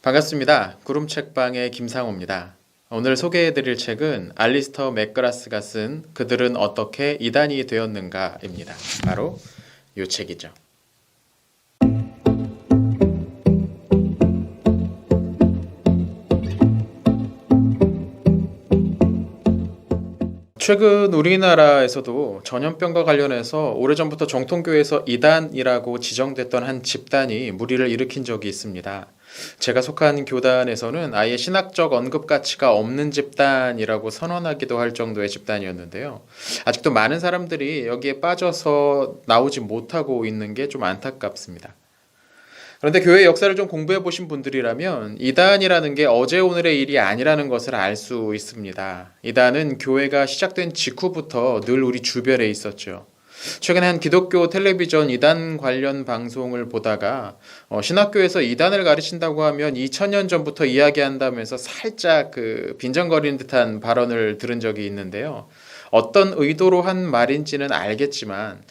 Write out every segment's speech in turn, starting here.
반갑습니다. 구름책방의 김상호입니다. 오늘 소개해드릴 책은 알리스터 맥그라스가 쓴 그들은 어떻게 이단이 되었는가입니다. 바로 이 책이죠. 최근 우리나라에서도 전염병과 관련해서 오래전부터 정통교회에서 이단이라고 지정됐던 한 집단이 물의를 일으킨 적이 있습니다. 제가 속한 교단에서는 아예 신학적 언급 가치가 없는 집단이라고 선언하기도 할 정도의 집단이었는데요. 아직도 많은 사람들이 여기에 빠져서 나오지 못하고 있는 게 좀 안타깝습니다. 그런데 교회 역사를 좀 공부해 보신 분들이라면 이단이라는 게 어제 오늘의 일이 아니라는 것을 알 수 있습니다. 이단은 교회가 시작된 직후부터 늘 우리 주변에 있었죠. 최근에 한 기독교 텔레비전 이단 관련 방송을 보다가 신학교에서 이단을 가르친다고 하면 2000년 전부터 이야기한다면서 살짝 빈정거리는 듯한 발언을 들은 적이 있는데요. 어떤 의도로 한 말인지는 알겠지만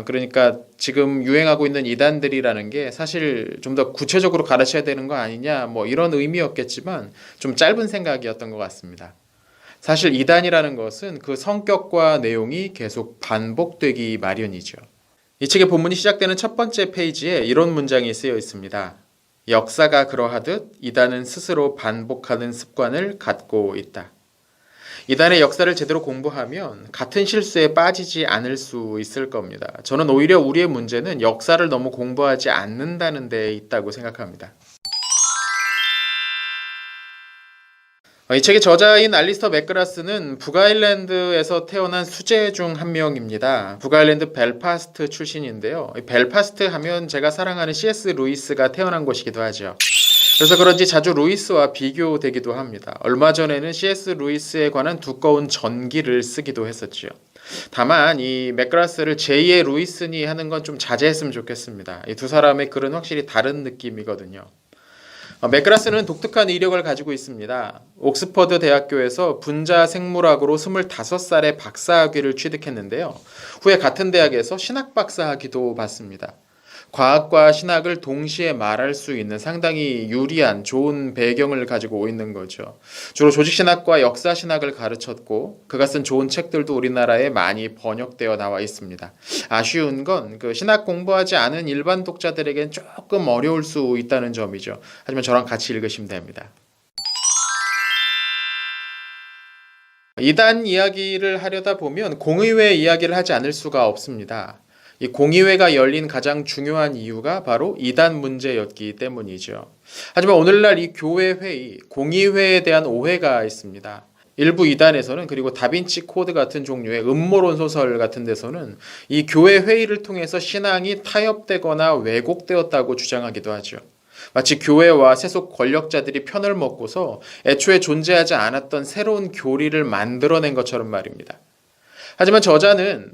그러니까 지금 유행하고 있는 이단들이라는 게 사실 좀 더 구체적으로 가르쳐야 되는 거 아니냐 뭐 이런 의미였겠지만 좀 짧은 생각이었던 것 같습니다. 사실 이단이라는 것은 그 성격과 내용이 계속 반복되기 마련이죠. 이 책의 본문이 시작되는 첫 번째 페이지에 이런 문장이 쓰여 있습니다. 역사가 그러하듯 이단은 스스로 반복하는 습관을 갖고 있다. 이단의 역사를 제대로 공부하면 같은 실수에 빠지지 않을 수 있을 겁니다. 저는 오히려 우리의 문제는 역사를 너무 공부하지 않는다는 데 있다고 생각합니다. 이 책의 저자인 알리스터 맥그라스는 북아일랜드에서 태어난 수재 중 한 명입니다. 북아일랜드 벨파스트 출신인데요. 벨파스트 하면 제가 사랑하는 C.S. 루이스가 태어난 곳이기도 하죠. 그래서 그런지 자주 루이스와 비교되기도 합니다. 얼마 전에는 C.S. 루이스에 관한 두꺼운 전기를 쓰기도 했었죠. 다만 이 맥그라스를 제2의 루이스니 하는 건 좀 자제했으면 좋겠습니다. 이 두 사람의 글은 확실히 다른 느낌이거든요. 맥그라스는 독특한 이력을 가지고 있습니다. 옥스퍼드 대학교에서 분자 생물학으로 25살에 박사학위를 취득했는데요. 후에 같은 대학에서 신학 박사학위도 받습니다. 과학과 신학을 동시에 말할 수 있는 상당히 유리한 좋은 배경을 가지고 있는 거죠. 주로 조직신학과 역사신학을 가르쳤고 그가 쓴 좋은 책들도 우리나라에 많이 번역되어 나와 있습니다. 아쉬운 건 그 신학 공부하지 않은 일반 독자들에겐 조금 어려울 수 있다는 점이죠. 하지만 저랑 같이 읽으시면 됩니다. 이단 이야기를 하려다 보면 공의회 이야기를 하지 않을 수가 없습니다. 이 공의회가 열린 가장 중요한 이유가 바로 이단 문제였기 때문이죠. 하지만 오늘날 이 교회 회의, 공의회에 대한 오해가 있습니다. 일부 이단에서는 그리고 다빈치 코드 같은 종류의 음모론 소설 같은 데서는 이 교회 회의를 통해서 신앙이 타협되거나 왜곡되었다고 주장하기도 하죠. 마치 교회와 세속 권력자들이 편을 먹고서 애초에 존재하지 않았던 새로운 교리를 만들어낸 것처럼 말입니다. 하지만 저자는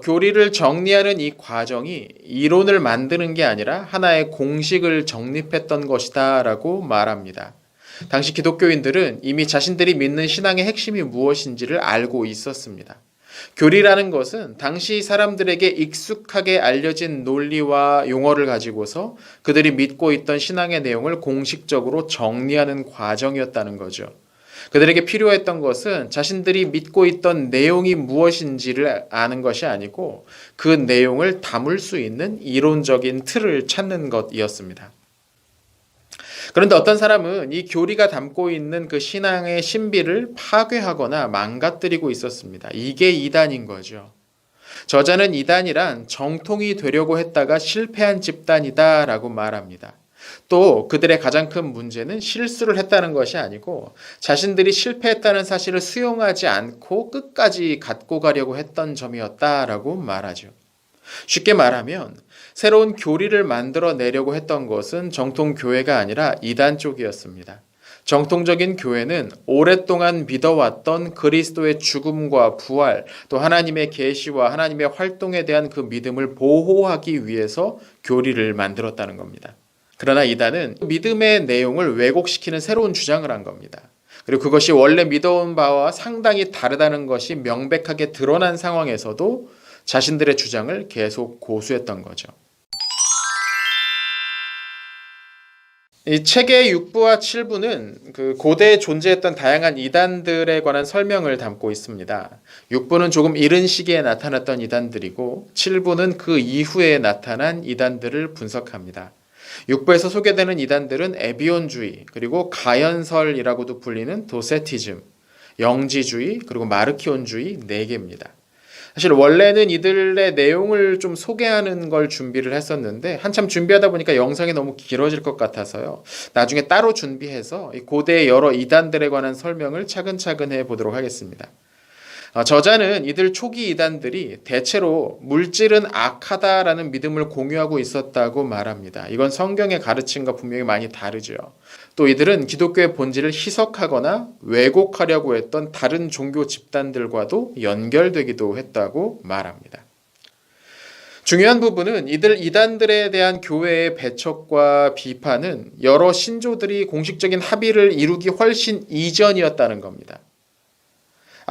교리를 정리하는 이 과정이 이론을 만드는 게 아니라 하나의 공식을 정립했던 것이다 라고 말합니다. 당시 기독교인들은 이미 자신들이 믿는 신앙의 핵심이 무엇인지를 알고 있었습니다. 교리라는 것은 당시 사람들에게 익숙하게 알려진 논리와 용어를 가지고서 그들이 믿고 있던 신앙의 내용을 공식적으로 정리하는 과정이었다는 거죠. 그들에게 필요했던 것은 자신들이 믿고 있던 내용이 무엇인지를 아는 것이 아니고 그 내용을 담을 수 있는 이론적인 틀을 찾는 것이었습니다. 그런데 어떤 사람은 이 교리가 담고 있는 그 신앙의 신비를 파괴하거나 망가뜨리고 있었습니다. 이게 이단인 거죠. 저자는 이단이란 정통이 되려고 했다가 실패한 집단이다 라고 말합니다. 또 그들의 가장 큰 문제는 실수를 했다는 것이 아니고 자신들이 실패했다는 사실을 수용하지 않고 끝까지 갖고 가려고 했던 점이었다라고 말하죠. 쉽게 말하면 새로운 교리를 만들어내려고 했던 것은 정통 교회가 아니라 이단 쪽이었습니다. 정통적인 교회는 오랫동안 믿어왔던 그리스도의 죽음과 부활, 또 하나님의 계시와 하나님의 활동에 대한 그 믿음을 보호하기 위해서 교리를 만들었다는 겁니다. 그러나 이단은 믿음의 내용을 왜곡시키는 새로운 주장을 한 겁니다. 그리고 그것이 원래 믿어온 바와 상당히 다르다는 것이 명백하게 드러난 상황에서도 자신들의 주장을 계속 고수했던 거죠. 이 책의 6부와 7부는 그 고대에 존재했던 다양한 이단들에 관한 설명을 담고 있습니다. 6부는 조금 이른 시기에 나타났던 이단들이고 7부는 그 이후에 나타난 이단들을 분석합니다. 6부에서 소개되는 이단들은 에비온주의, 그리고 가연설이라고도 불리는 도세티즘, 영지주의, 그리고 마르키온주의 4개입니다. 사실 원래는 이들의 내용을 좀 소개하는 걸 준비를 했었는데 한참 준비하다 보니까 영상이 너무 길어질 것 같아서요. 나중에 따로 준비해서 고대의 여러 이단들에 관한 설명을 차근차근 해보도록 하겠습니다. 저자는 이들 초기 이단들이 대체로 물질은 악하다라는 믿음을 공유하고 있었다고 말합니다. 이건 성경의 가르침과 분명히 많이 다르죠. 또 이들은 기독교의 본질을 희석하거나 왜곡하려고 했던 다른 종교 집단들과도 연결되기도 했다고 말합니다. 중요한 부분은 이들 이단들에 대한 교회의 배척과 비판은 여러 신조들이 공식적인 합의를 이루기 훨씬 이전이었다는 겁니다.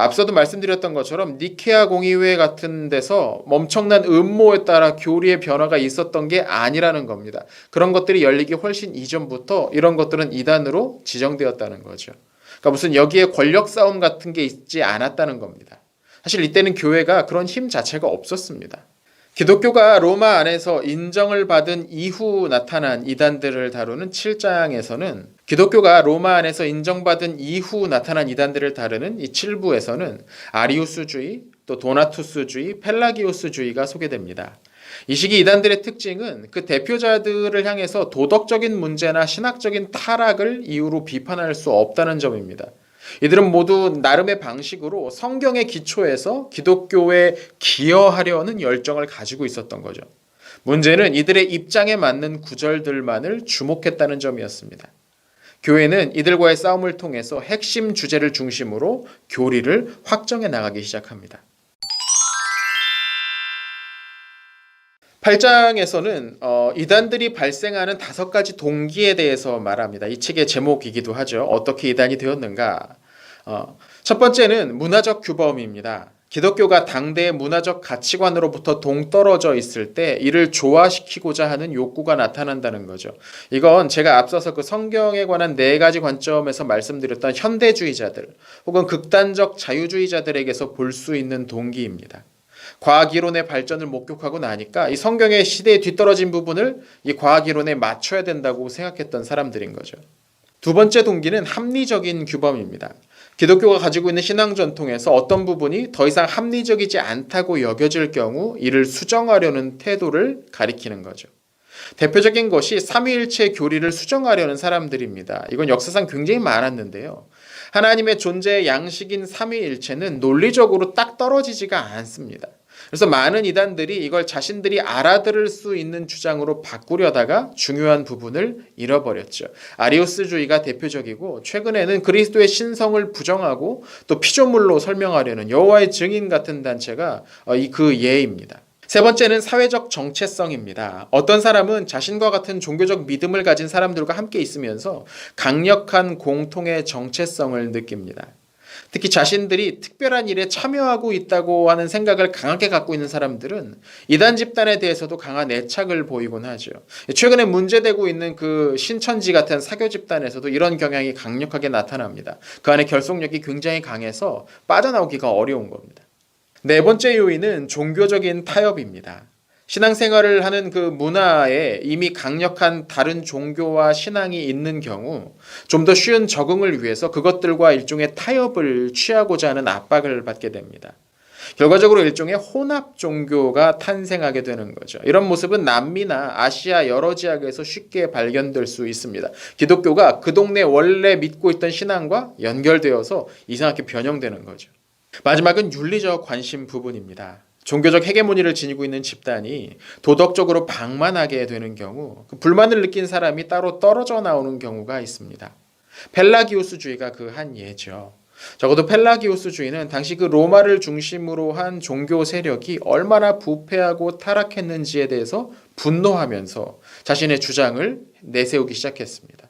앞서도 말씀드렸던 것처럼 니케아 공의회 같은 데서 엄청난 음모에 따라 교리의 변화가 있었던 게 아니라는 겁니다. 그런 것들이 열리기 훨씬 이전부터 이런 것들은 이단으로 지정되었다는 거죠. 그러니까 무슨 여기에 권력 싸움 같은 게 있지 않았다는 겁니다. 사실 이때는 교회가 그런 힘 자체가 없었습니다. 기독교가 로마 안에서 인정을 받은 이후 나타난 이단들을 다루는 7장에서는 기독교가 로마 안에서 인정받은 이후 나타난 이단들을 다루는 이 7부에서는 아리우스주의, 또 도나투스주의, 펠라기우스주의가 소개됩니다. 이 시기 이단들의 특징은 그 대표자들을 향해서 도덕적인 문제나 신학적인 타락을 이유로 비판할 수 없다는 점입니다. 이들은 모두 나름의 방식으로 성경의 기초에서 기독교에 기여하려는 열정을 가지고 있었던 거죠. 문제는 이들의 입장에 맞는 구절들만을 주목했다는 점이었습니다. 교회는 이들과의 싸움을 통해서 핵심 주제를 중심으로 교리를 확정해 나가기 시작합니다. 8장에서는 이단들이 발생하는 5가지 동기에 대해서 말합니다. 이 책의 제목이기도 하죠. 어떻게 이단이 되었는가? 첫 번째는 문화적 규범입니다. 기독교가 당대의 문화적 가치관으로부터 동떨어져 있을 때 이를 조화시키고자 하는 욕구가 나타난다는 거죠. 이건 제가 앞서서 그 성경에 관한 4가지 관점에서 말씀드렸던 현대주의자들 혹은 극단적 자유주의자들에게서 볼 수 있는 동기입니다. 과학이론의 발전을 목격하고 나니까 이 성경의 시대에 뒤떨어진 부분을 이 과학이론에 맞춰야 된다고 생각했던 사람들인 거죠. 두 번째 동기는 합리적인 규범입니다. 기독교가 가지고 있는 신앙 전통에서 어떤 부분이 더 이상 합리적이지 않다고 여겨질 경우 이를 수정하려는 태도를 가리키는 거죠. 대표적인 것이 삼위일체 교리를 수정하려는 사람들입니다. 이건 역사상 굉장히 많았는데요. 하나님의 존재의 양식인 삼위일체는 논리적으로 딱 떨어지지가 않습니다. 그래서 많은 이단들이 이걸 자신들이 알아들을 수 있는 주장으로 바꾸려다가 중요한 부분을 잃어버렸죠. 아리우스주의가 대표적이고 최근에는 그리스도의 신성을 부정하고 또 피조물로 설명하려는 여호와의 증인 같은 단체가 그 예입니다. 세 번째는 사회적 정체성입니다. 어떤 사람은 자신과 같은 종교적 믿음을 가진 사람들과 함께 있으면서 강력한 공통의 정체성을 느낍니다. 특히 자신들이 특별한 일에 참여하고 있다고 하는 생각을 강하게 갖고 있는 사람들은 이단 집단에 대해서도 강한 애착을 보이곤 하죠. 최근에 문제되고 있는 그 신천지 같은 사교 집단에서도 이런 경향이 강력하게 나타납니다. 그 안에 결속력이 굉장히 강해서 빠져나오기가 어려운 겁니다. 네 번째 요인은 종교적인 타협입니다. 신앙생활을 하는 그 문화에 이미 강력한 다른 종교와 신앙이 있는 경우 좀 더 쉬운 적응을 위해서 그것들과 일종의 타협을 취하고자 하는 압박을 받게 됩니다. 결과적으로 일종의 혼합 종교가 탄생하게 되는 거죠. 이런 모습은 남미나 아시아 여러 지역에서 쉽게 발견될 수 있습니다. 기독교가 그 동네 원래 믿고 있던 신앙과 연결되어서 이상하게 변형되는 거죠. 마지막은 윤리적 관심 부분입니다. 종교적 헤게모니를 지니고 있는 집단이 도덕적으로 방만하게 되는 경우 그 불만을 느낀 사람이 따로 떨어져 나오는 경우가 있습니다. 펠라기우스주의가 그 한 예죠. 적어도 펠라기우스주의는 당시 그 로마를 중심으로 한 종교 세력이 얼마나 부패하고 타락했는지에 대해서 분노하면서 자신의 주장을 내세우기 시작했습니다.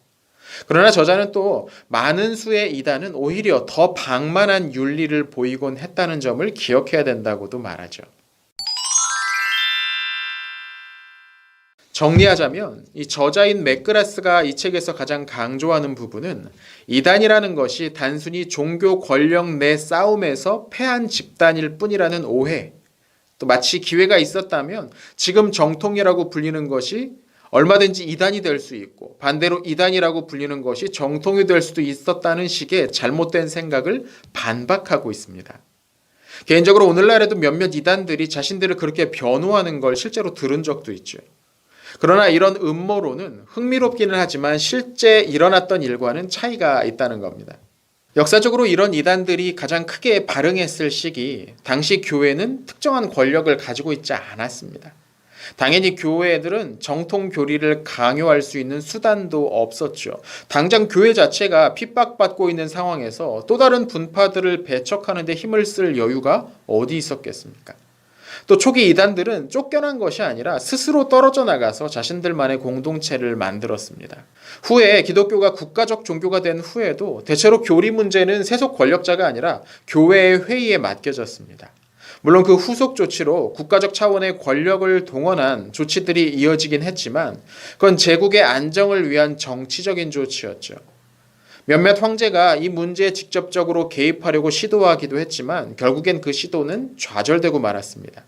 그러나 저자는 또 많은 수의 이단은 오히려 더 방만한 윤리를 보이곤 했다는 점을 기억해야 된다고도 말하죠. 정리하자면 이 저자인 맥그라스가 이 책에서 가장 강조하는 부분은 이단이라는 것이 단순히 종교 권력 내 싸움에서 패한 집단일 뿐이라는 오해, 또 마치 기회가 있었다면 지금 정통이라고 불리는 것이 얼마든지 이단이 될 수 있고 반대로 이단이라고 불리는 것이 정통이 될 수도 있었다는 식의 잘못된 생각을 반박하고 있습니다. 개인적으로 오늘날에도 몇몇 이단들이 자신들을 그렇게 변호하는 걸 실제로 들은 적도 있죠. 그러나 이런 음모론은 흥미롭기는 하지만 실제 일어났던 일과는 차이가 있다는 겁니다. 역사적으로 이런 이단들이 가장 크게 발흥했을 시기, 당시 교회는 특정한 권력을 가지고 있지 않았습니다. 당연히 교회들은 정통 교리를 강요할 수 있는 수단도 없었죠. 당장 교회 자체가 핍박받고 있는 상황에서 또 다른 분파들을 배척하는 데 힘을 쓸 여유가 어디 있었겠습니까? 또 초기 이단들은 쫓겨난 것이 아니라 스스로 떨어져 나가서 자신들만의 공동체를 만들었습니다. 후에 기독교가 국가적 종교가 된 후에도 대체로 교리 문제는 세속 권력자가 아니라 교회의 회의에 맡겨졌습니다. 물론 그 후속 조치로 국가적 차원의 권력을 동원한 조치들이 이어지긴 했지만 그건 제국의 안정을 위한 정치적인 조치였죠. 몇몇 황제가 이 문제에 직접적으로 개입하려고 시도하기도 했지만 결국엔 그 시도는 좌절되고 말았습니다.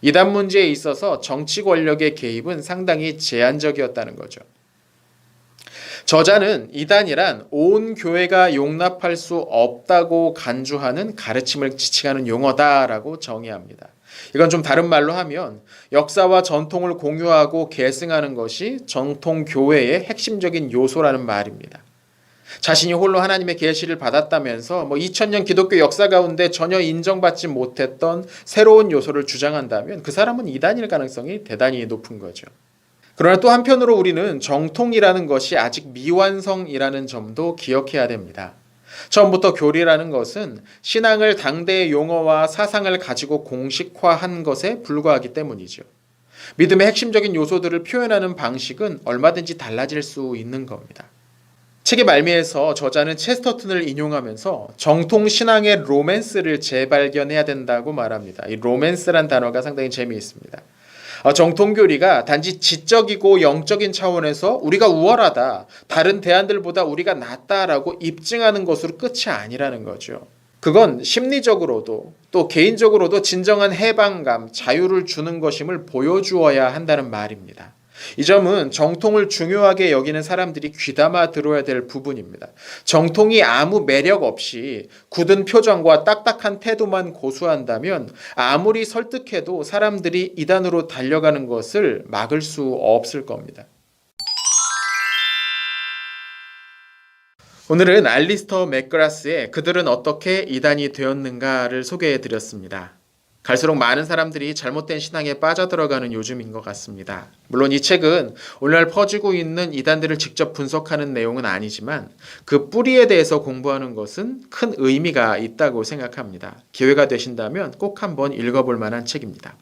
이단 문제에 있어서 정치 권력의 개입은 상당히 제한적이었다는 거죠. 저자는 이단이란 온 교회가 용납할 수 없다고 간주하는 가르침을 지칭하는 용어다라고 정의합니다. 이건 좀 다른 말로 하면 역사와 전통을 공유하고 계승하는 것이 정통 교회의 핵심적인 요소라는 말입니다. 자신이 홀로 하나님의 계시를 받았다면서 2000년 기독교 역사 가운데 전혀 인정받지 못했던 새로운 요소를 주장한다면 그 사람은 이단일 가능성이 대단히 높은 거죠. 그러나 또 한편으로 우리는 정통이라는 것이 아직 미완성이라는 점도 기억해야 됩니다. 처음부터 교리라는 것은 신앙을 당대의 용어와 사상을 가지고 공식화한 것에 불과하기 때문이죠. 믿음의 핵심적인 요소들을 표현하는 방식은 얼마든지 달라질 수 있는 겁니다. 책의 말미에서 저자는 체스터튼을 인용하면서 정통 신앙의 로맨스를 재발견해야 된다고 말합니다. 이 로맨스란 단어가 상당히 재미있습니다. 정통교리가 단지 지적이고 영적인 차원에서 우리가 우월하다, 다른 대안들보다 우리가 낫다라고 입증하는 것으로 끝이 아니라는 거죠. 그건 심리적으로도 또 개인적으로도 진정한 해방감, 자유를 주는 것임을 보여주어야 한다는 말입니다. 이 점은 정통을 중요하게 여기는 사람들이 귀담아 들어야 될 부분입니다. 정통이 아무 매력 없이 굳은 표정과 딱딱한 태도만 고수한다면 아무리 설득해도 사람들이 이단으로 달려가는 것을 막을 수 없을 겁니다. 오늘은 알리스터 맥그라스의 그들은 어떻게 이단이 되었는가를 소개해드렸습니다. 갈수록 많은 사람들이 잘못된 신앙에 빠져들어가는 요즘인 것 같습니다. 물론 이 책은 오늘날 퍼지고 있는 이단들을 직접 분석하는 내용은 아니지만 그 뿌리에 대해서 공부하는 것은 큰 의미가 있다고 생각합니다. 기회가 되신다면 꼭 한번 읽어볼 만한 책입니다.